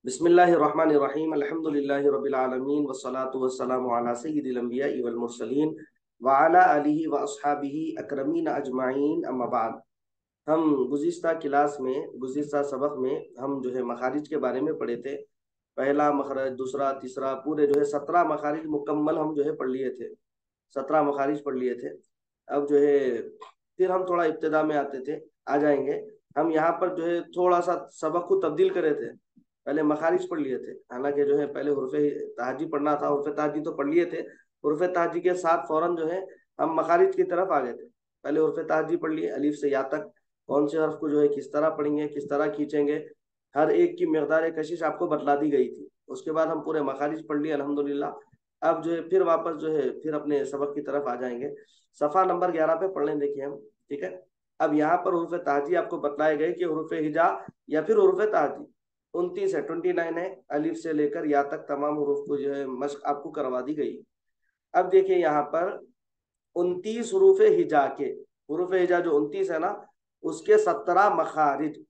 बिस्मिल्लाहिर्रहमानिर्रहीम अल्हम्दुलिल्लाहि रब्बिल आलमीन वस्सलातु वस्सलामु अला सय्यिदिल अंबिया'i वल मुरसलीन व अला आलिहि व अस्हाबिहि अकरमीन अजमाइन अम्मा बाद। हम गुज़िश्ता क्लास में गुज़िश्ता सबक में हम जो है मखारिज के बारे में पढ़े थे। पहला मखरज, दूसरा, तीसरा, पूरे जो है 17 मखारिज मुकम्मल हम जो है पढ़ लिए थे। 17 मखारिज पढ़ लिए थे। अब जो है फिर हम थोड़ा इब्तिदा में आते थे, आ जाएंगे। हम यहाँ पर जो है थोड़ा सा सबक को तब्दील करे थे। पहले मखारिज पढ़ लिए थे, हालांकि जो है पहले हुर्फे तहजी पढ़ना था। हुर्फे तहजी तो पढ़ लिए थे, हुर्फे तहजी के साथ फौरन जो है हम मखारिज की तरफ आ गए थे। पहले हुर्फे तहजी पढ़ लिए, अलीफ से या तक कौन से हर्फ को जो है किस तरह पढ़ेंगे, किस तरह खींचेंगे, हर एक की मकदार कशिश आपको बतला दी गई थी। उसके बाद हम पूरे मखारिज पढ़ लिए अल्हम्दुलिल्लाह। अब जो है फिर वापस जो है फिर अपने सबक की तरफ आ जाएंगे। सफ़ा नंबर 11 पे पढ़ लें, देखिए हम। ठीक है, अब यहाँ पर हुर्फे ताजी आपको बतलाए गए कि हुर्फे हिजा या फिर हुर्फे ताजी 29 है, 29 है। अलिफ से लेकर या तक तमाम हुरूफ को जो है मश्क आपको करवा दी गई। अब देखिए यहाँ पर 29 हुरूफ हिजा के, हुरूफ हिजा जो 29 है ना, उसके 17 मखारिज।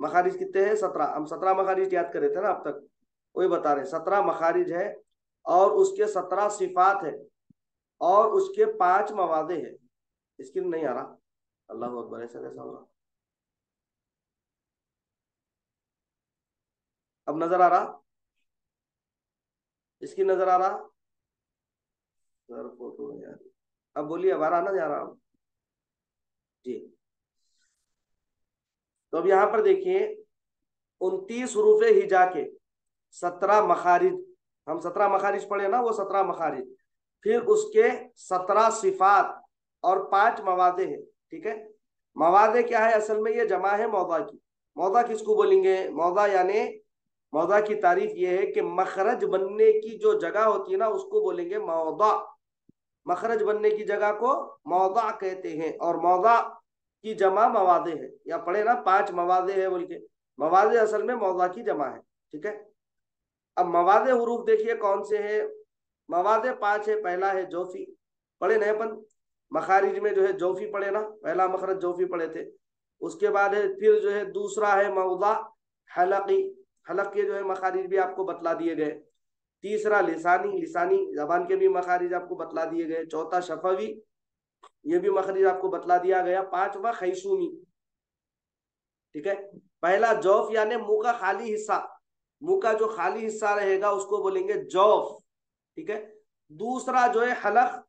मखारिज कितने हैं? 17। हम 17 मखारिज याद करे थे ना अब तक, वही बता रहे हैं। 17 मखारिज है और उसके 17 सिफात है और उसके 5 मवादे हैं। स्क्रीन नहीं आ रहा? अल्लाह अकबर, ऐसा कैसा होगा? अब नजर आ रहा? स्क्रीन नजर आ रहा? सर फोटो है यार। अब बोलिए, अब आ रहा ना, जा रहा जी? तो अब यहाँ पर देखिए 29 हरूफ हिजा के 17 मखारिज। हम 17 मखारिज पढ़े ना, वो 17 मखारिज, फिर उसके 17 सिफात और 5 मवादे हैं। ठीक है, मवादे क्या है? असल में ये जमा है मौदा की। मौदा किसको बोलेंगे? मौदा यानी, मौदा की तारीफ ये है कि मखरज बनने की जो जगह होती है ना, उसको बोलेंगे मौदा। मखरज बनने की जगह को मौदा कहते हैं और मौदा की जमा मवादे है। या पढ़े ना 5 मवादे है बोल के, मवादे असल में मौदा की जमा है। ठीक है, अब मवादे हरूफ देखिए कौन से हैं। मवादे 5 है। पहला है जोफी, पढ़े नहीं अपन? मखारिज में जो है जोफी पढ़े ना, पहला मखरज जोफी पढ़े थे। उसके बाद है फिर जो है दूसरा है मौदा हलकी, हलक के जो है मखारिज भी आपको बतला दिए गए। तीसरा लिसानी, लिसानी जबान के भी मखारिज आपको बतला दिए गए। चौथा शफवी, ये भी मखरिज आपको बतला दिया गया। पांचवा खैसूमी। ठीक है, पहला जौफ यानी मुंह का खाली हिस्सा, मुंह का जो खाली हिस्सा रहेगा उसको बोलेंगे जौफ। ठीक है, दूसरा जो है हलक,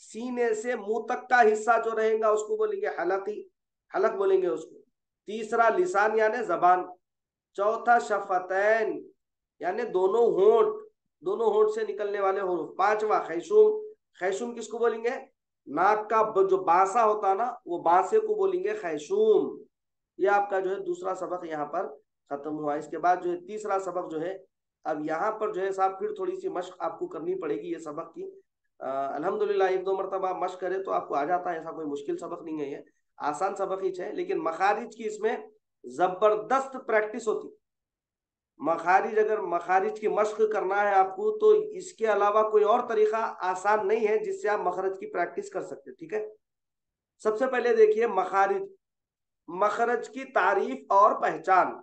सीने से मुंह तक का हिस्सा जो रहेगा उसको बोलेंगे हलकी, हलक बोलेंगे उसको। तीसरा लिसान यानी जबान। चौथा शफतैन यानी दोनों होंठ, दोनों होंठ से निकलने वाले हुरूफ। पांचवा खैशुम, खैशुम किसको बोलेंगे? नाक का जो बांसा होता है ना, वो बांसे को बोलेंगे खैशुम। ये आपका जो है दूसरा सबक यहाँ पर खत्म हुआ। इसके बाद जो है तीसरा सबक जो है, अब यहाँ पर जो है साहब फिर थोड़ी सी मश्क आपको करनी पड़ेगी ये सबक की। अल्हम्दुलिल्लाह एक दो मरतबा आप मश्क करें तो आपको आ जाता है, ऐसा कोई मुश्किल सबक नहीं है ये, आसान सबक ही है। लेकिन मखारिज की इसमें जबरदस्त प्रैक्टिस होती। मखारिज, अगर मखारिज की मश्क करना है आपको तो इसके अलावा कोई और तरीका आसान नहीं है जिससे आप मखरज की प्रैक्टिस कर सकते। ठीक है, सबसे पहले देखिए मखारिज, मखरज की तारीफ और पहचान।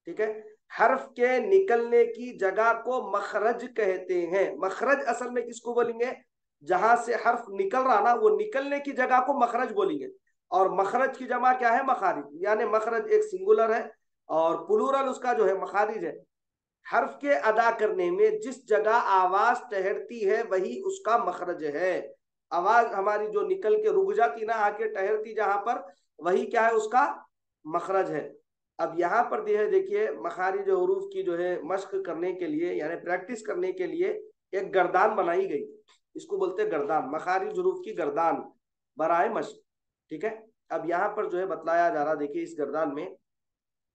ठीक है, हर्फ के निकलने की जगह को मखरज कहते हैं। मखरज असल में किसको बोलेंगे? जहां से हर्फ निकल रहा ना, वो निकलने की जगह को मखरज बोलेंगे। और मखरज की जमा क्या है? मखारिज। यानी मखरज एक सिंगुलर है और प्लूरल उसका जो है मखारिज है। हर्फ के अदा करने में जिस जगह आवाज ठहरती है वही उसका मखरज है। आवाज हमारी जो निकल के रुक जाती ना, आके ठहरती जहां पर, वही क्या है? उसका मखरज है। अब यहाँ पर देखिए मखारिज हरूफ की जो है मश्क करने के लिए यानी प्रैक्टिस करने के लिए एक गर्दान बनाई गई। इसको बोलते हैं गर्दान, मखारिज हरूफ की गर्दान बराए मश्क। ठीक है, अब यहाँ पर जो है बतलाया जा रहा, देखिए इस गर्दान में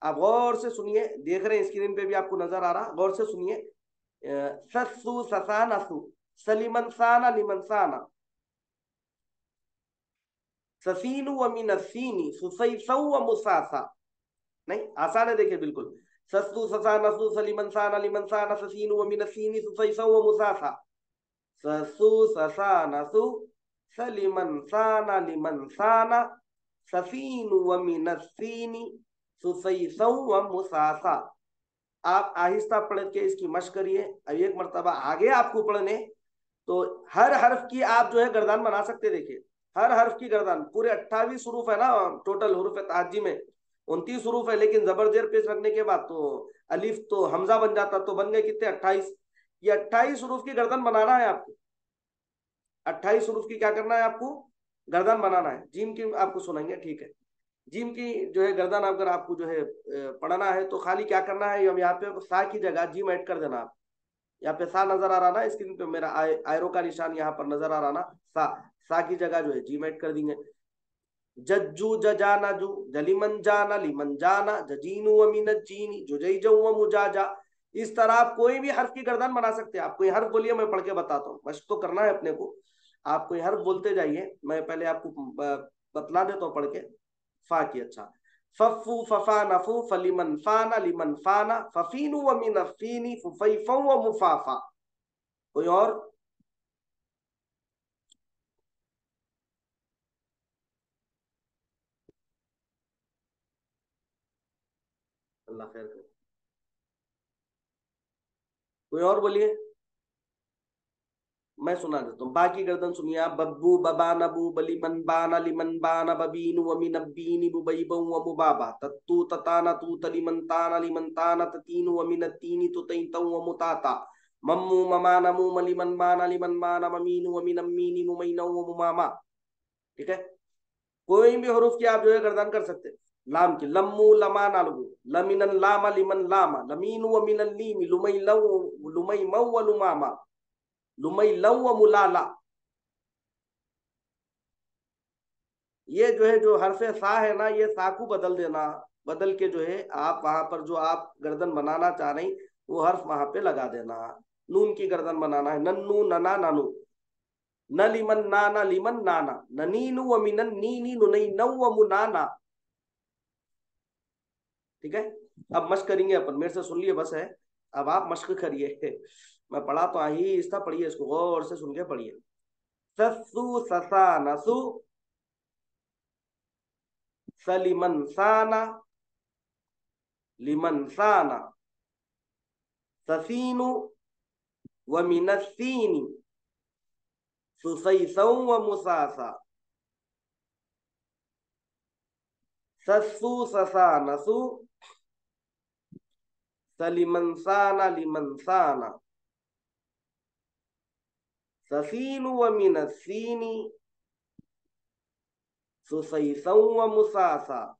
आप गौर से सुनिए, देख रहे हैं स्क्रीन पे भी आपको नजर आ रहा, गौर से सुनिए। सस्सु ससानसु सलिमन साना लिमन साना ससीनु व मिनसीनी सुसैसौ व मुसासा। नहीं, आसान है, देखिए बिल्कुल। सस्तु ससानसु सलिमन साना लिमन साना ससीनु व मिनसीनी सुसैसौ व मुसासा। ससु ससानसु सलिमन साना लिमन साना ससीनु व मिनसीनी सुसैसौ व मुसासा। आप आहिस्ता पढ़ के इसकी मशक करिए। अब एक मरतबा आगे आपको पढ़ने, तो हर हर्फ की आप जो है गर्दान बना सकते। देखिए हर हर्फ की गर्दान, पूरे 28 हरूफ है ना टोटल हुरूफ ताजी में, 29 हरूफ है, लेकिन जबर जेर पेश रखने के बाद तो अलिफ तो हमजा बन जाता, तो बन गए कितने 28। ये 28 हरूफ की गर्दन बनाना है आपको, 28 हरूफ की क्या करना है आपको, गर्दन बनाना है। जीम की आपको सुनाएंगे, ठीक है। जिम की जो है गर्दन अगर आपको जो है पढ़ना है, तो खाली क्या करना है, हम यहाँ पे सा की जगह जिम ऐड कर देना। आप यहाँ पे सा नजर आ रहा ना स्क्रीन पे, मेरा आयरो का निशान यहाँ पर नजर आ रहा ना, सा की जगह जो है जिम ऐड कर देंगे। जज्जू जजाना जू, जलिमन जाना लिमन जाना, जजीनु अमीन जीनी, जुजई मुजाजा। इस तरह आप कोई भी हर्फ की गर्दन बना सकते हैं। आप कोई हर्फ बोलिए, मैं पढ़ के बताता हूँ, मशक तो करना है अपने को। आप कोई हर्फ बोलते जाइए, मैं पहले आपको बतला देता हूँ पढ़ के। फा की, अच्छा, फफू फफा नफू फलिमन फाना लिमन फाना, फफीनु व मिन फीनी फुफैफौ व मुफाफा। कोई और? अल्लाह खैर करे। कोई और बोलिए, मैं सुना देता हूँ। बाकी गर्दन सुनिए आप। बब्बू बबा नबू बलिमन बाना लिमन बाना बबीनु वमी नब्बीनी बुबई बहु मुबाबा तत्तू तताना तू तलिमन ताना लिमन ताना ततीनु वमी नत्तीनी तु तई तऊ मुताता मम्मू ममा नमू मलिमन माना लिमन माना ममीनु वमी नम्मीनी मुमई नऊ मुमामा। ठीक है, कोई भी हरूफ की आप जो है गर्दन कर सकते हैं। लाम की, लम्मू लमा नालगू, लमिनन लामा लिमन लामा, लमीनु वमिनन लीमी, लुमई लऊ लुमई मऊ व लुमामा, लुमई लऊ व मुलाला। ये जो है जो हरफ सा है ना, ये सा को बदल देना, बदल के जो है आप वहां पर जो आप गर्दन बनाना चाह रही, वो हर्फ वहां पे लगा देना। नून की गर्दन बनाना है, नन्नू नना नानू, न लिमन नाना लिमन नाना, ननीनु व मिनन नीनी नुनई नौ व मुनाना। ठीक है, अब मश्क करेंगे अपन, मेरे से सुन लिए बस है, अब आप मश्क करिए। मैं पढ़ा तो ही इसका, पढ़िए इसको गौर से सुन के पढ़िए। ससु ससा नसु, सलिमन साना लिमन साना, ससीनु व मिनस्सीनी, सुसैसौ व मुसासा। सस्सु ससा नसु, सलिमन साना लिमन साना, ससीनु व मिनस्सीनी, सुसैसौ व मुसासा।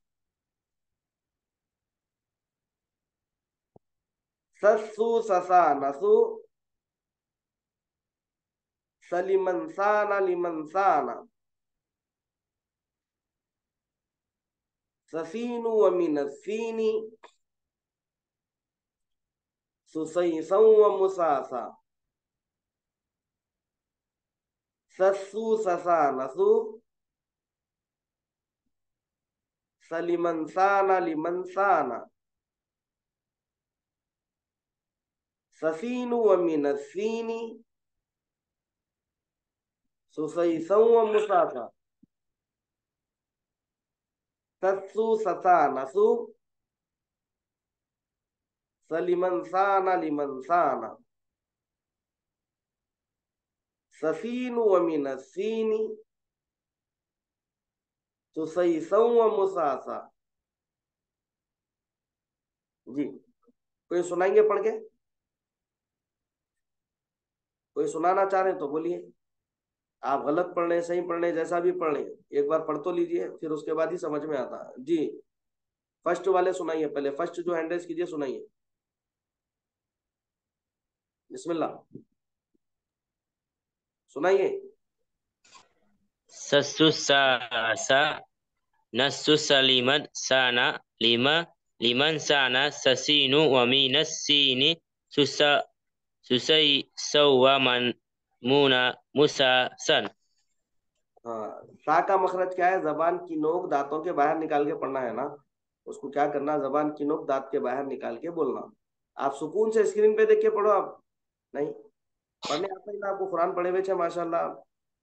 सस्सु ससा नसु, सलिमन साना लिमन साना, ससीनु व मिनस्सीनी, सुसैसौ व मुसासा। सस्सु ससा नसु, सलिमन साना लिमन साना, ससीनु व मिनस्सीनी, सुसैसौ व मुसासा। सस्सु ससा नसु, सलिमन साना लिमन साना, ससीनु व मिनस्सीनी, सुसैसौ व मुसासा। जी, कोई सुनाएंगे पढ़ के? कोई सुनाना चाह रहे तो बोलिए। आप गलत पढ़ रहे, सही पढ़ रहे, जैसा भी पढ़ रहे, एक बार पढ़ तो लीजिए, फिर उसके बाद ही समझ में आता है। जी, फर्स्ट वाले सुनाइए, पहले फर्स्ट जो हैंड रेस कीजिए सुनाइए। बिस्मिल्लाह, सुनाइए। सस्सु सासा नस्सु सलिमत साना लिमा लिमन साना ससीनु वमीनस्सीनी सुसा सुसई सौवा मन मुना मुसा सन। हाँ, सा का मखरज क्या है, जबान की नोक दांतों के बाहर निकाल के पढ़ना है ना। उसको क्या करना, जबान की नोक दांत के बाहर निकाल के बोलना। आप सुकून से स्क्रीन पे देख के पढ़ो। आप नहीं पढ़ने आता ही ना आपको, कुरान पढ़े हुए थे माशाल्लाह।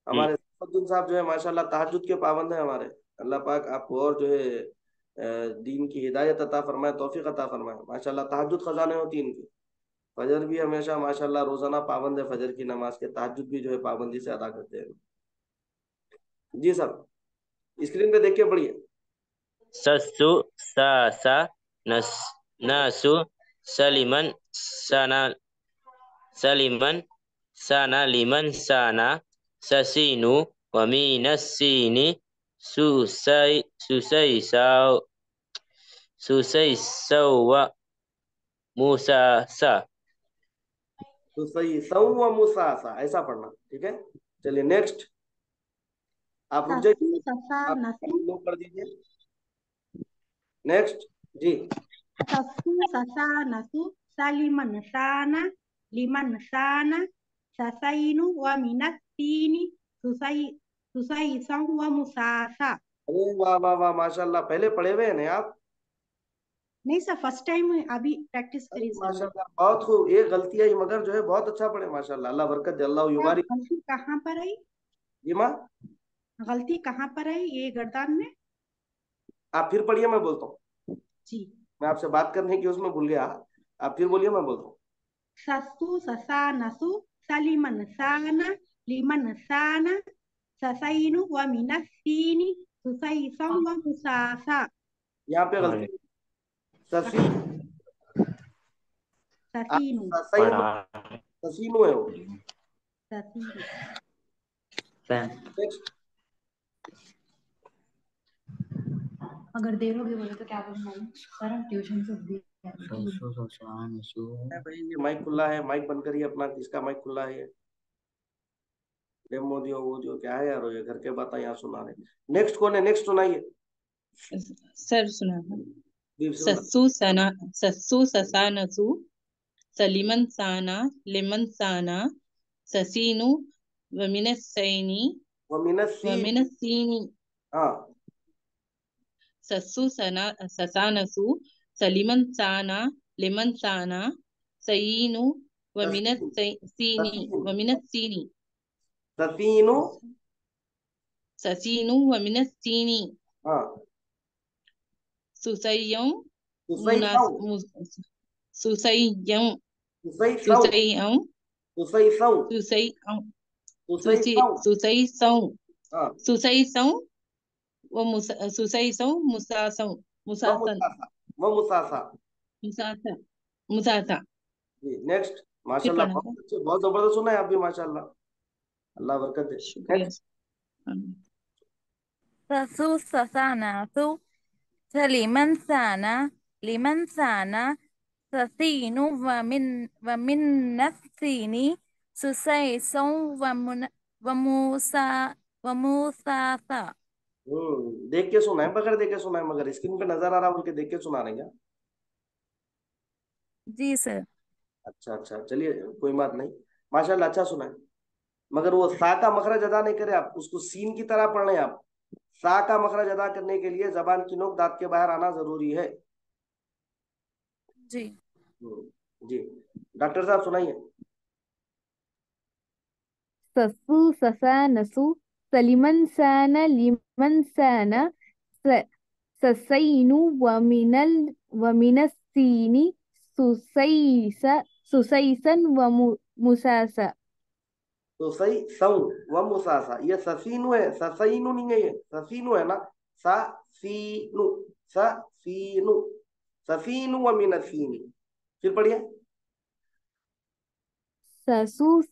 हमारे सफदुल साहब जो है माशाल्लाह तहज्जुद के पाबंद है हमारे। अल्लाह पाक आपको और जो है दीन की हिदायत अता फरमाए, तौफीक अता फरमाए। माशाल्लाह तहज्जुद खजाने होती इनकी। फजर भी हमेशा माशाल्लाह रोजाना पाबंद है, फजर की नमाज के, तहज्जुद भी जो है पाबंदी से अदा करते हैं। जी सर, स्क्रीन पे देख के पढ़िए। सस्सु सासा नस नासु सलिमन सना सलिमन sana liman sana sasinu wa minas sini susai sau wa musasa। तो सही सौ मुसासा ऐसा पढ़ना, ठीक है। चलिए नेक्स्ट, आप रुक ससु जाइए, ससा आप नसु लोग कर दीजिए। नेक्स्ट जी। ससु ससा नसु सलिमन साना लिमन साना ससैनु व मिनस्तीनी सुसै सुसैसं व मुसासा। अरे वाह वाह वाह, माशाल्लाह, पहले पढ़े हुए हैं ना आप? नहीं सर, फर्स्ट टाइम अभी प्रैक्टिस अरे करी सर मैं। माशाल्लाह, बहुत खूब, एक गलती आई मगर जो है बहुत अच्छा पढ़े माशाल्लाह, अल्लाह बरकत दे, अल्लाह क्या युबारिक। गलती कहाँ पर आई? जी माँ, गलती कहाँ पर आई ये गर्दान में? आप फिर पढ़िए, मैं बोलता हूँ। जी। मैं आपसे बात करने की उसमें भूल गया, आप फिर बोलिए, मैं बोलता हूँ। ससु ससा नसु सलिमन साना लिमन साना ससैनु व मिनस्तीनी सुसैसं व मुसासा। यहाँ पे गलती, ससी, ससीनु सही, ससीनु है वो। ससीनु। नेक्स्ट, अगर देरोगे बोले तो क्या बोलूं सर, हम ट्यूशन से भी भाई ये माइक खुला है, माइक बंद करिए अपना, किसका माइक खुला है ये? डेमो दियो, वो दियो, क्या है यार ये घर के बातें यहाँ सुना रहे। नेक्स्ट कौन है, नेक्स्ट सुनाइए। सर सुना। जी बिस्मिल्लाह। सस्सु ससानसु सलिमन साना लिमन साना ससीनु वमिनसैनी वमिनस्सी, वमिनसीनी। हाँ, सस्सु ससानसु सलिमन साना लिमन साना सईनु तसीन, वमिनसीनी तसीन, वमिनसीनी तसीनु, ससीनु वमिनसीनी हाँ, सुसैयम सुसई मुनास सौ, सुसैयम सुसई सौ, सुसैयम सुसई सौ, सुसैयम सुसई सौ, सुसैसौ हाँ, सुसैसौ सुसैसौ मुसासौ व मुसासन मुसासा, व मुसासा। मुसासा मुसासा। जी नेक्स्ट, फिर माशाल्लाह पढ़ा था। बहुत अच्छे, बहुत जबरदस्त सुना है आप भी माशाल्लाह, अल्लाह बरकत दे। शुक्रिया। नेक्स्ट, ससु ससानासु सलिमन साना लिमन साना ससीनु वमिन्नसीनी सुसैसौ वमुसा वमुसासा। देख के सुना है, बगैर देख के सुना है, मगर स्क्रीन पे नजर आ रहा है, उनके देख के सुना रहे हैं क्या? जी सर। अच्छा अच्छा, चलिए कोई बात नहीं, माशाल्लाह अच्छा सुना है। मगर वो सा का मखरज अदा नहीं करे आप, उसको सीन की तरह पढ़ रहे हैं आप। सा का मखरज अदा करने के लिए जबान की नोक दांत के बाहर आना जरूरी है। जी। जी, डॉक्टर साहब सुनाइए। ससु ससा नसु सलिमन साना लिमन साना ससैनु वमिनस्सीनी सुसैसन मुसासा। तो सही सौ व मुसासा, ये ससीनु है, ससईनु नहीं है, ये ससीनु है ना, सा सीनु, ससीनु, ससीनु व मिनसीनी। फिर पढ़िए। ससु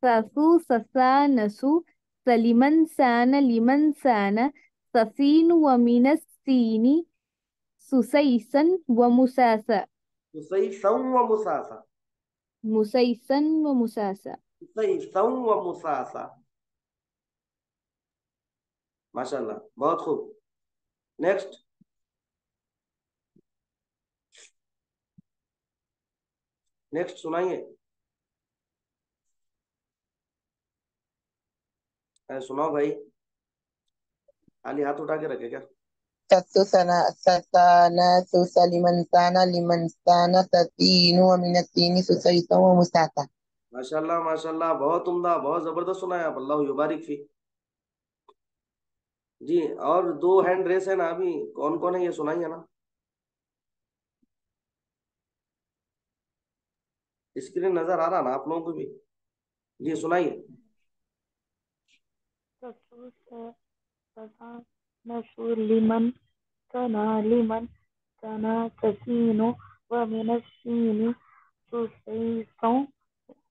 ससु ससा नसु सलिमन साना लिमन साना ससीनु वमिनस्सीनी सुसैसन मुसासा। तो सही सौ व मुसासा, मुसैसन मुसासा। सही सौ व मुसासा। माशाल्लाह, बहुत खूब। नेक्स्ट, नेक्स्ट सुनाइए। सुनाओ भाई, खाली हाथ उठा के रखे क्या? सत्तु ससाना सुसलिमन साना लिमन साना सतीनु वमिनतीनी सुसैसौ मुसासा। माशाल्लाह माशाल्लाह, बहुत उम्दा, बहुत जबरदस्त सुना है आप, अल्लाह युबारिक फी। जी, और 2 हैंड रेस है ना अभी, कौन कौन है ये सुनाइए ना। स्क्रीन नजर आ रहा ना आप लोगों को भी? जी सुनाइए। लिमन सना लिमन सना सकीनो व मिनस्सीनी सुसैसों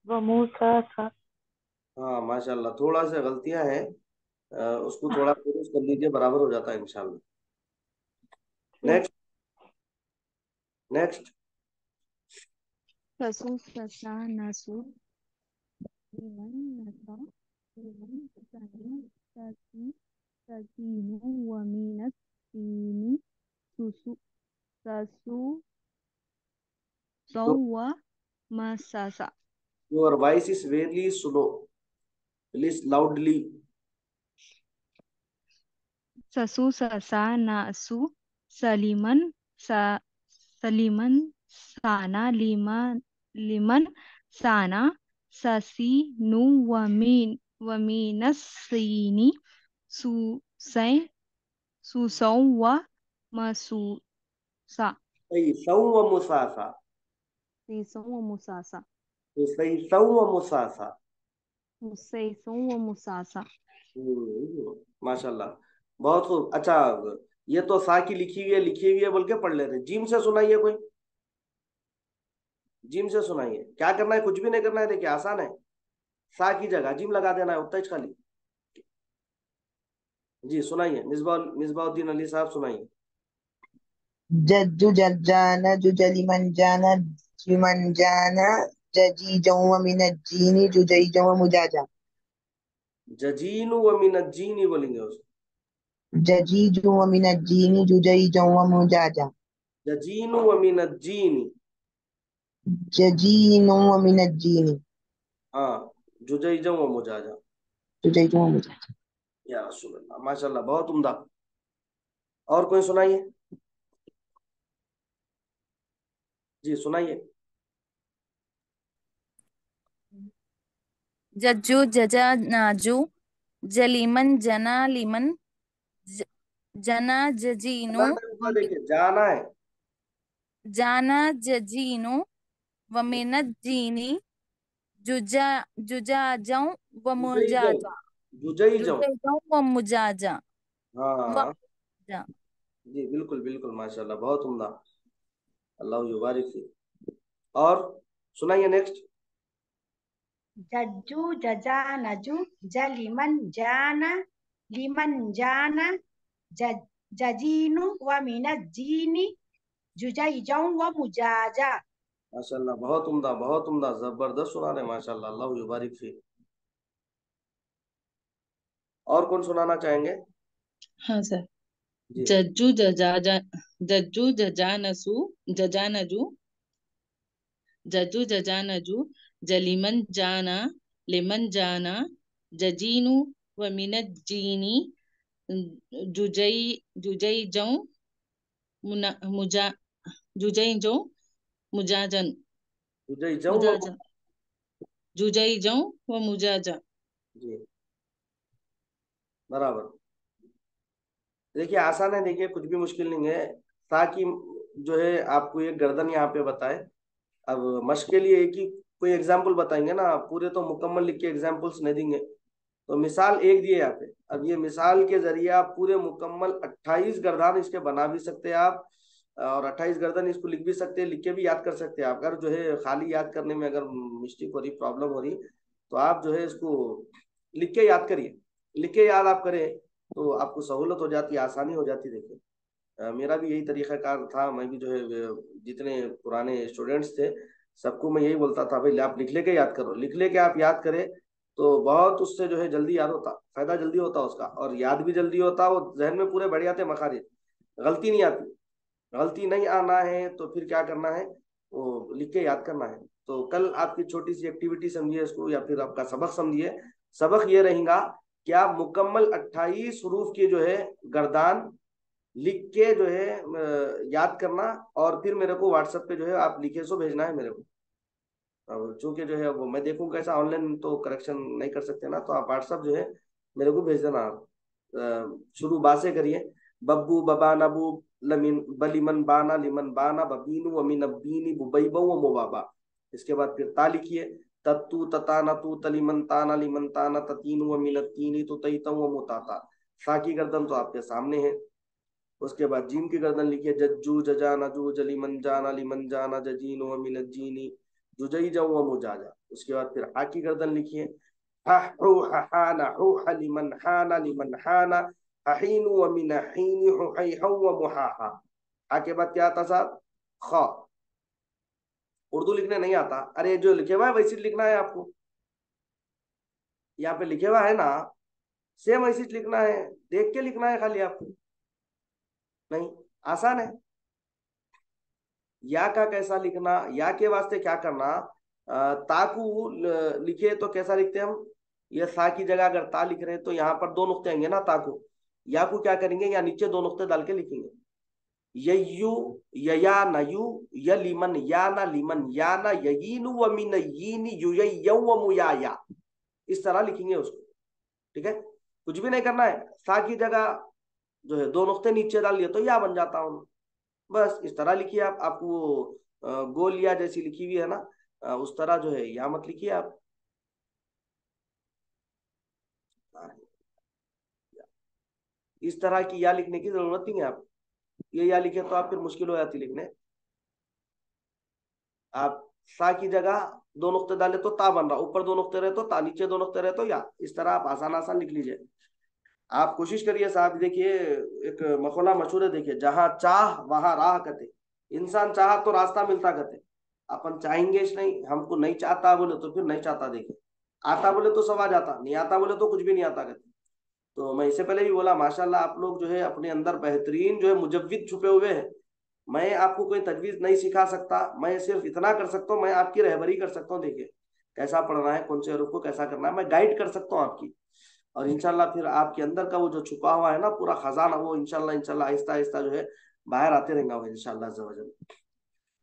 व मूसा। हाँ माशाल्लाह, थोड़ा सा गलतियां हैं, उसको थोड़ा दुरुस्त कर लीजिए, बराबर हो जाता है इंशाल्लाह। Next next. ससु ससा नसु लिमन नसा लिमन सनी ससी ससीनु वमीनस सीनी सुसु ससु सौ व मसासा। Your voice is very slow, please loudly. ससु ससा नासु सलीमन सा सलीमन साना लिमन लिमन साना ससी नु वमीनस सीनी सुसै सुसौ व मसूसा। सही सौ व मुसासा। सीसौ व मुसासा। तो सही सौ व मुसासा। मुसैसौ व मुसासा। माशाल्लाह, बहुत खूब। अच्छा, ये तो सा की लिखी हुई है बोल के पढ़ लेते। जिम से सुनाइए कोई, जिम से सुनाइए। क्या करना है, कुछ भी नहीं करना है, देखिए आसान है। सा की जगह जिम लगा देना है, उतना ही खाली। जी सुनाइए, मिसबाउद्दीन अली साहब सुनाइए। जज्जु जज्जाना जुजलिमन जाना जुमन जाना जजी जौ मिन जीनी जुजई जौ मुजाजा। जजीनु व मिनज्जीनी बोलेंगे उसको। जजी जौ मिन जीनी जुजई जौ मुजाजा। जजीनु व मिनज्जीनी। जजीनो मिन जीनी हाँ, जुजैजम व मुजाजा। जुजई जौ मुजाजा। या रसूल अल्लाह, माशाल्लाह, बहुत उम्दा। और कोई सुनाइए, जी सुनाइए। जज्जू जजा नाजू जलीमन जना लिमन ज- जना जजीनु जाना है ऊपर देखिए, जाना है। जाना जजीनु वमिनत जीनी जुजा जुजाजों व जुजैजम, मुजाजा जुजैजम। जुजाजों व मुजाजा व हाँ मुजाजा। जी, बिल्कुल बिल्कुल, माशाल्लाह, बहुत उम्दा। अल्लाह युबारिक फी। और सुनाइए नेक्स्ट। जज्जू जजा नजू जलिमन जाना लिमन जाना जजीनु व मिनज्जीनी जुजैजौ व मुजाजा। माशाल्लाह, बहुत उम्दा, बहुत उम्दा, जबरदस्त सुना रहे माशाल्लाह, अल्लाह युबारिक फी। और कौन सुनाना चाहेंगे? हाँ सर। जी जज्जू जज्जू जजानसु जजानजू जज्जू जजानजू जलिमन जाना लिमन जाना जजीनु व मिनज्जीनी जुजई जुजई जौ मुजा जुजई जौ मुजाजन जुजैजम व मुजाजा जुजई जौ व मुजाजा। जी बराबर। देखिए आसान है, देखिए कुछ भी मुश्किल नहीं है। ताकि जो है आपको एक गर्दन यहाँ पे बताए। अब मश्क के लिए एक ही कोई एग्जाम्पल बताएंगे ना, पूरे तो मुकम्मल लिख के एग्जाम्पल्स नहीं देंगे। तो मिसाल एक दिए यहाँ पे, अब ये मिसाल के जरिए आप पूरे मुकम्मल 28 गर्दान इसके बना भी सकते हैं आप, और 28 गर्दन इसको लिख भी सकते हैं, लिख के भी याद कर सकते हैं आप। अगर जो है खाली याद करने में अगर मिस्टेक हो रही, प्रॉब्लम हो रही, तो आप जो है इसको लिख के याद करिए। लिख के याद आप करें तो आपको सहूलत हो जाती है, आसानी हो जाती है। देखिए मेरा भी यही तरीकाकार था। मैं भी जो है जितने पुराने स्टूडेंट्स थे सबको मैं यही बोलता था, भाई आप लिख लेके याद करो। लिख लेके आप याद करें तो बहुत उससे जो है जल्दी याद होता, फायदा जल्दी होता उसका, और याद भी जल्दी होता। वो जहन में पूरे बढ़ जाते मखारिज, गलती नहीं आती। गलती नहीं आना है तो फिर क्या करना है, वो लिख के याद करना है। तो कल आपकी छोटी सी एक्टिविटी समझिए इसको, या फिर आपका सबक समझिए। सबक ये रहेगा कि आप मुकम्मल 28 हरूफ के जो है गर्दान लिख के जो है याद करना, और फिर मेरे को व्हाट्सएप पे जो है आप लिखे सो भेजना है मेरे को। अब चूंकि जो है वो मैं देखूंगा, कैसा ऑनलाइन तो करेक्शन नहीं कर सकते ना, तो आप व्हाट्सएप जो है मेरे को भेज देना आप। शुरू बा से करिए। बब्बू बबा नबू लमिन बलिमन बाना लिमन बाना बबीनु वमिन अब्बीनी बुबैबा व मुबाबा। इसके बाद फिर ता लिखिए। तत्तू तताना तू तलिमन ताना लिमन ताना ततीनु वमिन तीनी तो तईता व मुताता। सा की गर्दन तो आपके सामने है। उसके बाद जीम की गर्दन लिखिए। जज्जू जजाना जू जलिमन जाना लिमन जाना जजीनु वमिन जीनी जुजई जाऊ व मुजाजा। उसके बाद फिर हा की गर्दन लिखिए। हु हाना हु हलिमन हाना लिमन हाना हहीनु व मिन हीनी हुहै हौ व मुहाहा। हा के बाद क्या आता साहब? ख। उर्दू लिखने नहीं आता? अरे जो लिखे हुआ है वैसे लिखना है आपको। यहाँ पे लिखे हुआ है ना, सेम वैसे लिखना है, देख के लिखना है खाली आपको। नहीं, आसान है। या का कैसा लिखना, या के वास्ते क्या करना, ताकू लिखे तो कैसा लिखते हैं हम? ये सा की जगह अगर ता लिख रहे हैं तो यहाँ पर दो नुक्ते आएंगे ना ताकू। या को क्या करेंगे, या नीचे दो नुक्ते डाल के लिखेंगे। ययू यया नयू यलिमन या ना लिमन या ना ययीनु व मिन यीनी युययौ व मुयाया। इस तरह लिखेंगे उसको। ठीक है, कुछ भी नहीं करना है। सा की जगह जो है दो नुक्ते नीचे डाल दिए तो या बन जाता हूँ। बस इस तरह लिखिए आप। आपको गोल या जैसी लिखी हुई है ना, उस तरह जो है या मत लिखिए आप। इस तरह की या लिखने की जरूरत नहीं है आप। ये या लिखे तो आप फिर मुश्किल हो जाती लिखने। आप सा की जगह दो नुक्ते डाले तो ता बन रहा, ऊपर दो नुक्ते रहे तो ता, नीचे दो नुक्ते रहे तो या। इस तरह आप आसान आसान लिख लीजिए। आप कोशिश करिए साहब। देखिए एक मकौला मशहूर है, देखिए, जहां चाह वहां राह कते। इंसान चाह तो रास्ता मिलता कते। अपन चाहेंगे नहीं, हमको नहीं चाहता बोले तो फिर नहीं चाहता। देखिए, आता बोले तो सब आ जाता, नहीं आता बोले तो कुछ भी नहीं आता कहते। तो मैं इससे पहले भी बोला, माशाल्लाह आप लोग जो है अपने अंदर बेहतरीन जो है मुजव्विद छुपे हुए हैं। मैं आपको कोई तजवीज नहीं सिखा सकता, मैं सिर्फ इतना कर सकता हूँ, मैं आपकी रहबरी कर सकता हूँ। देखिए कैसा पढ़ना है, कौन से रूप को कैसा करना है, मैं गाइड कर सकता हूँ आपकी। और इंशाल्लाह फिर आपके अंदर का वो जो छुपा हुआ है ना पूरा खजाना, वो इंशाल्लाह इंशाल्लाह आहिस्ता आहिस्ता जो है बाहर आते रहेगा वो इंशाल्लाह अज़्ज़ा वजल।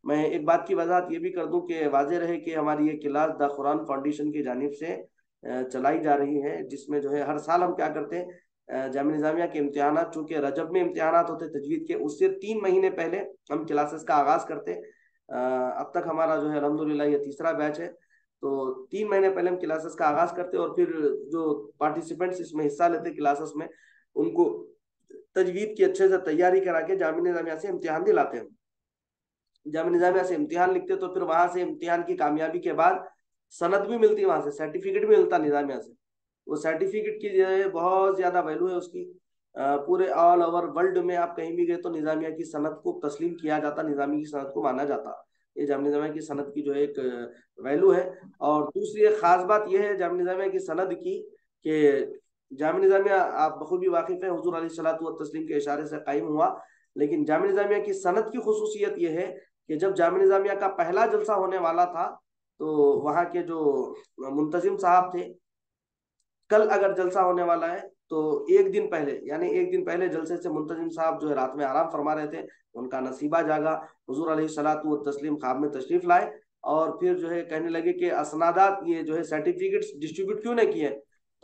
मैं एक बात की वजाहत ये भी कर दूं कि वाज़ेह रहे कि हमारी ये क्लास द कुरान फाउंडेशन की जानिब से चलाई जा रही है, जिसमें जो है हर साल हम क्या करते हैं, जामिया निज़ामिया के इम्तिहान, चूंकि रजब में इम्तिहान होते तजवीद के, उससे 3 महीने पहले हम क्लासेस का आगाज़ करते। अब तक हमारा जो है अल्हम्दुलिल्लाह ये तीसरा बैच है। तो 3 महीने पहले हम क्लासेस का आगाज़ करते और फिर जो पार्टिसिपेंट्स इसमें हिस्सा लेते क्लासेस में, उनको तजवीद की अच्छे से तैयारी करा के जामिया निज़ामिया से इम्तिहान दिलाते हैं। जामिया निज़ामिया से इम्तिहान लिखते तो फिर वहां से इम्तिहान की कामयाबी के बाद सनद भी मिलती, वहां से सर्टिफिकेट भी मिलता निज़ामिया से। वो सर्टिफिकेट की जो है बहुत ज्यादा वैल्यू है उसकी। पूरे ऑल ओवर वर्ल्ड में आप कहीं भी गए तो निज़ामिया की सनद को तस्लीम किया जाता, निज़ामी की सनद को माना जाता। ये जामिया निज़ामिया की सनद की जो है एक वैल्यू है। और दूसरी एक खास बात यह है जामिया निज़ामिया की सनद की कि जामिया निज़ामिया आप बखूबी वाकिफ है, हुजूर अलैहिस्सलातु व तस्लीम के इशारे से कायम हुआ। लेकिन जामिया निज़ामिया की सनद की खुसूसियत यह है कि जब जामिया निज़ामिया का पहला जलसा होने वाला था तो वहाँ के जो मुंतजिम साहब थे, कल अगर जलसा होने वाला है तो एक दिन पहले, यानी एक दिन पहले जलसे से मुंतजिम साहब जो है रात में आराम फरमा रहे थे, उनका नसीबा जागा। हुजूर अलैहिस्सलातु व तस्लीम ख्वाब में तशरीफ लाए और फिर जो है कहने लगे कि असनादात, ये जो है सर्टिफिकेट्स डिस्ट्रीब्यूट क्यों नहीं किए।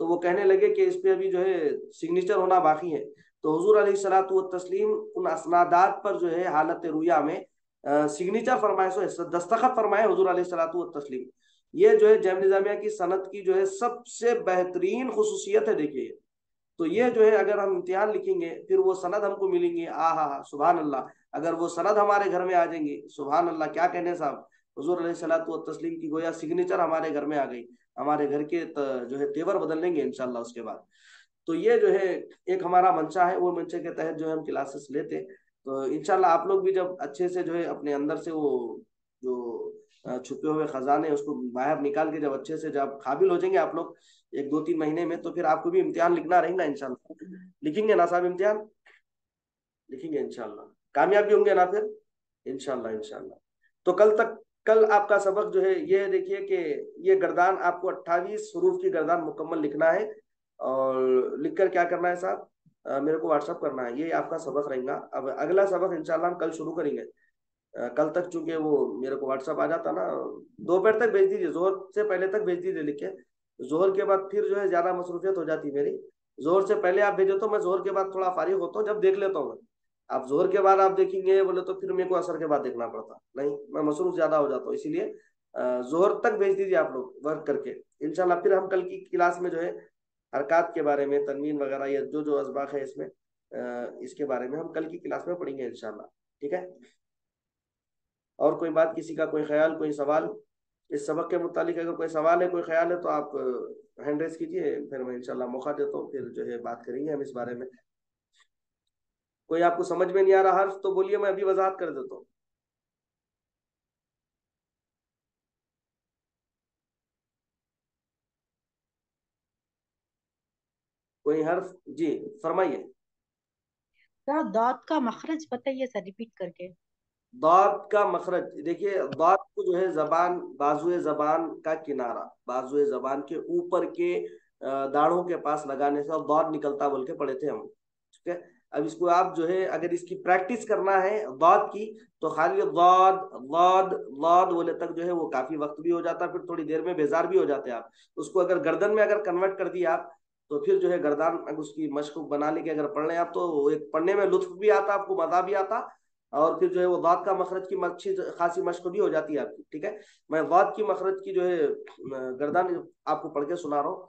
तो वो कहने लगे कि इस पे अभी जो है सिग्नेचर होना बाकी है। तो हुजूर अलैहिस्सलातु व तस्लीम उन असनादात पर जो है हालत रुया में सिग्नेचर फरमाए, सो दस्तखत फरमाए हुजूर अलैहिस्सलातु व तस्लीम। ये जो है जामिया निज़ामिया की सनद की जो है सबसे बेहतरीन खुसूसियत है। देखिए, तो ये जो है अगर हम इम्तिहान लिखेंगे फिर वो सनद हमको मिलेंगी, आ हा सुभान अल्लाह। अगर वो सनद हमारे घर में आ जाएंगी, सुभान अल्लाह, क्या कहने साहब, हुजूर अलैहिस्सलातु व तस्लीम की गोया सिग्नेचर हमारे घर में आ गई, हमारे घर के जो है तेवर बदल लेंगे इंशाल्लाह उसके बाद। तो ये जो है एक हमारा मंशा है, वो मंशे के तहत जो है हम क्लासेस लेते। तो इंशाल्लाह आप लोग भी जब अच्छे से जो है अपने अंदर से वो जो छुपे हुए खजाने उसको बाहर निकाल के जब अच्छे से जब काबिल हो जाएंगे आप लोग 1-2-3 महीने में, तो फिर आपको भी इम्तिहान लिखना रहेगा इंशाल्लाह। लिखेंगे ना साहब इम्तिहान? लिखेंगे इंशाल्लाह, कामयाब भी होंगे ना फिर इंशाल्लाह इंशाल्लाह। तो कल आपका सबक जो है ये देखिए कि ये गर्दान आपको 28 हरूफ की गर्दान मुकम्मल लिखना है। और लिखकर क्या करना है साहब, मेरे को व्हाट्सअप करना है। ये आपका सबक रहेगा। अब अगला सबक इंशाल्लाह हम कल शुरू करेंगे। कल तक चूंकि वो मेरे को व्हाट्सअप आ जाता ना, दोपहर तक भेज दीजिए, जोहर से पहले तक भेज दीजिए लिख के। जोहर के बाद फिर जो है ज्यादा मसरूफियत हो जाती मेरी, जोहर से पहले आप भेजो तो मैं जोहर के बाद थोड़ा फारिग होता हूँ, जब देख लेता हूँ मैं। आप जोहर के बाद आप देखेंगे बोले तो फिर मेरे को असर के बाद देखना पड़ता, नहीं मैं मसरूफ ज्यादा हो जाता हूँ, इसीलिए जोहर तक भेज दीजिए आप लोग वर्क करके। इंशाल्लाह फिर हम कल की क्लास में जो है हरकत के बारे में, तनवीन वगैरह, ये जो जो असबाक है इसमें, इसके बारे में हम कल की क्लास में पढ़ेंगे इंशाल्लाह। ठीक है, और कोई बात, किसी का कोई ख्याल, कोई सवाल इस सबक के मुतालिक? अगर कोई सवाल है, कोई ख्याल है तो आप हैंड रेस कीजिए, फिर मैं इंशाल्लाह मौका देता हूँ, फिर जो है बात करेंगे हम इस बारे में। कोई आपको समझ में नहीं आ रहा हर्फ तो बोलिए, मैं अभी वजाहत कर देता हूँ। कोई हर्फ? जी फरमाइए। सर दाद का मखरज बताइए सर, रिपीट करके। दाद का मखरज, देखिए दाद को जो है जबान, बाजुए जबान का किनारा, बाजुए जबान के ऊपर के दाढ़ों के पास लगाने से और दाद निकलता बोल के पढ़े थे हम। ठीक है, अब इसको आप जो है अगर इसकी प्रैक्टिस करना है दाद की, तो खाली दाद दाद दाद बोले तक जो है वो काफी वक्त भी हो जाता है, फिर थोड़ी देर में बेजार भी हो जाते हैं आप। उसको अगर गर्दन में अगर कन्वर्ट कर दिया आप, तो फिर जो है गर्दान अगर उसकी मशक बना लेके अगर पढ़ लें आप, तो एक पढ़ने में लुत्फ भी आता, आपको मजा भी आता, और फिर जो है वो दाद का मखरज की अच्छी खासी मशक भी हो जाती है आपकी। ठीक है, मैं दाद की मखरज की जो है गर्दान आपको पढ़ के सुना रहा हूँ।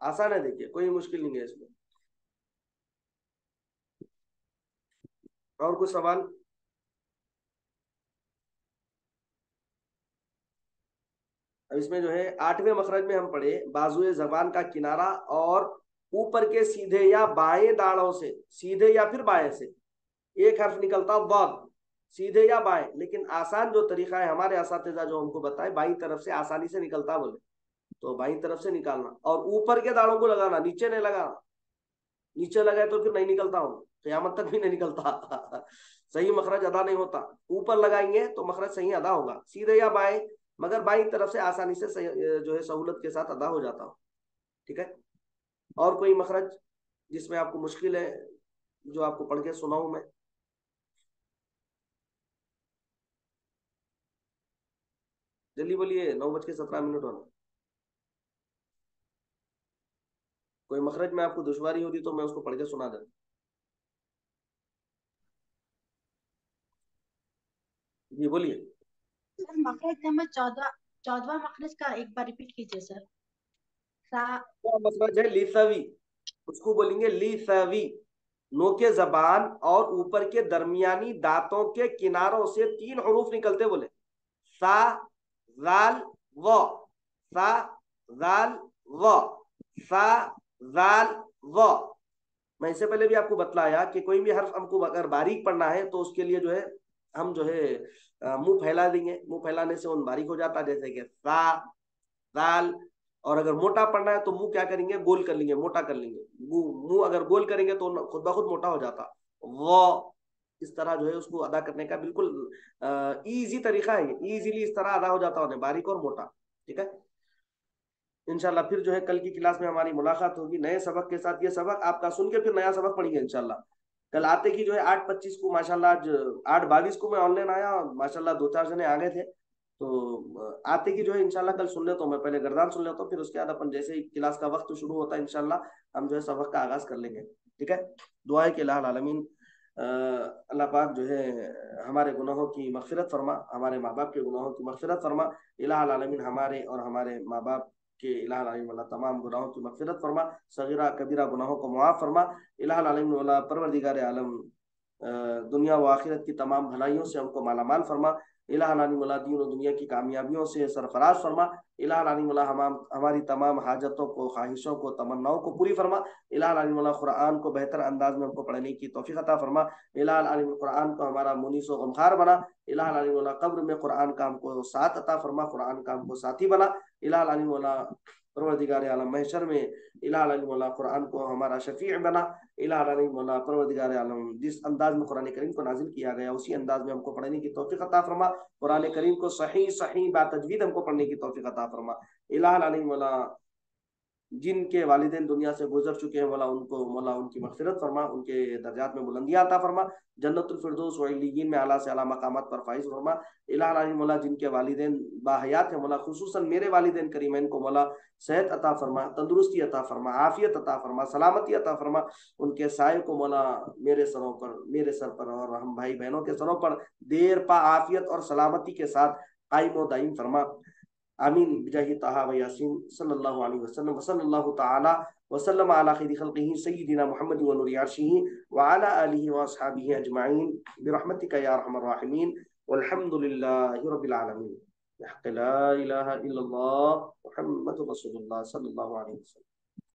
आसान है, देखिए कोई मुश्किल नहीं है इसमें। और कुछ सवाल? अब इसमें जो है 8वें मखरज में हम पढ़े बाजुए जबान का किनारा और ऊपर के सीधे या बाएं दाढ़ों से, सीधे या फिर बाएं से एक हर्फ निकलता दाद, सीधे या बाएं, लेकिन आसान जो तरीका है हमारे असातिज़ा जो हमको बताए, बाईं तरफ से आसानी से निकलता बोले तो बाईं तरफ से निकालना, और ऊपर के दाढ़ों को लगाना, नीचे नहीं लगाना। नीचे लगाए तो फिर नहीं निकलता हूँ, क़यामत तक भी नहीं निकलता सही मखरज अदा नहीं होता। ऊपर लगाएंगे तो मखरज सही अदा होगा, सीधे या बाएं, मगर बाईं तरफ से आसानी से जो है सहूलत के साथ अदा हो जाता हो। ठीक है, और कोई मखरज जिसमें आपको मुश्किल है, जो आपको पढ़ के सुनाऊं मैं? जल्दी बोलिए, 9:17 होना। कोई मखरज में आपको दुश्वारी होती तो मैं उसको पढ़ के सुना देता। जी बोलिए। सर मखरज नंबर 14वां मखरज का एक बार रिपीट कीजिए सर। मखरज है लिसवी, उसको बोलेंगे लिसवी। नो के जबान और ऊपर के दरमियानी दांतों के किनारों से 3 हरूफ निकलते बोले, सा जाल व, सा जाल व, सा जाल व। मैं इससे पहले भी आपको बतलाया कि कोई भी हर्फ हमको अगर बारीक पढ़ना है तो उसके लिए जो है हम जो है मुंह फैला देंगे, मुंह फैलाने से उन बारीक हो जाता है, जैसे कि सा दाल। और अगर मोटा पढ़ना है तो मुंह क्या करेंगे, गोल कर लेंगे, मोटा कर लेंगे। मुंह अगर गोल करेंगे तो खुद ब खुद मोटा हो जाता। वो इस तरह जो है उसको अदा करने का बिल्कुल इजी तरीका है, इजीली इस तरह अदा हो जाता है, बारीक और मोटा। ठीक है, इंशाल्लाह फिर जो है कल की क्लास में हमारी मुलाकात होगी नए सबक के साथ। ये सबक आपका सुन के फिर नया सबक पढ़ेंगे इंशाल्लाह। कल आते की जो है 8:25 को माशाल्लाह, आज 8:22 को मैं ऑनलाइन आया और माशाल्लाह 2-4 जने आ गए थे, तो आते की जो है इंशाल्लाह कल सुन लेता हूँ, मैं पहले गर्दान सुन लेता हूँ, फिर उसके बाद अपन जैसे ही क्लास का वक्त शुरू होता है इंशाल्लाह हम जो है सबक का आगाज कर लेंगे। ठीक है, दुआ है कि अल्लाह आलमीन अल्लाह पाक जो है हमारे गुनाहों की मगफिरत फरमा, हमारे माँ बाप के गुनाहों की मगफिरत फरमा। इलाह आलमीन हमारे और हमारे माँ बाप के इलाह आलमीन वाला तमाम गुनाहों की मगफिरत फरमा, सगीरा कबीरा गुनाहों को मुआफ फरमा। इलाह आलमीन वाला परवरदिगार आलम दुनिया व आखिरत की तमाम भलाइयों से हमको मालामाल फरमा। इलाह आलमीन वाला दीन और दुनिया की कामयाबियों से सरफराज फरमा। इलाह आलमीन वाला हमारी तमाम हाजतों को, ख्वाहिशों को, तमन्नाओं को पूरी फरमा। इलाह आलमीन वाला कुरान को बेहतर अंदाज में हमको पढ़ने की तौफीक अता फरमा। इलाह आलमीन कुरान को हमारा मुनीस व गमखार बना। इलाह आलमीन वाला कब्र में कुरान का हमको साथ अता फरमा, कुरान का हमको साथी बना। इलाह आलमीन वाला परवरदिगार आलम महशर में इलाह आलमीन वाला कुरान को हमारा शफीअ बना। इलाह आलमीन वाला परवरदिगार आलम जिस अंदाज में कुरान करीम को नाजिल किया गया उसी अंदाज में हमको पढ़ने की तौफीक अता फरमा। कुरान करीम को सही सही बातजवीद हमको पढ़ने की तौफीक अता फरमा। इलाह आलमीन वाला जिनके वालिदैन दुनिया से गुजर चुके हैं मौला उनको मौला उनकी मगफिरत फरमा, उनके दर्जात में बुलंदियां अता फरमा, जन्नतुल फिरदौस व इल्लियीन में आला से आला मकामात पर फाइज फरमा। इलाही अलमीन मौला जिनके वालिदैन बाहयात है मौला खुसूसन मेरे वालिदैन करीमैन को मौला सेहत अता फरमा, तंदुरुस्ती अता फरमा, आफियत अता फरमा, सलामती अता फरमा। उनके साय को मौला मेरे सर पर और हम भाई बहनों के सरों पर देर पा आफियत और सलामती के साथ कायम व दायम फरमा। आमीन बिजाही ताहा व यासीन सल्लल्लाहु अलैहि वसल्लम व सल्लल्लाहु तआला व सल्लम अला खैरि खल्क़िही सय्यिदिना मुहम्मद व नूरि अर्शिही व अला आलिहि व अस्हाबिही अजमईन बिरहमतिका या अरहमर राहिमीन वल्हम्दुलिल्लाहि रब्बिल आलमीन। ला इलाहा इल्लल्लाह मुहम्मदुर रसूलुल्लाह सल्लल्लाहु अलैहि वसल्लम।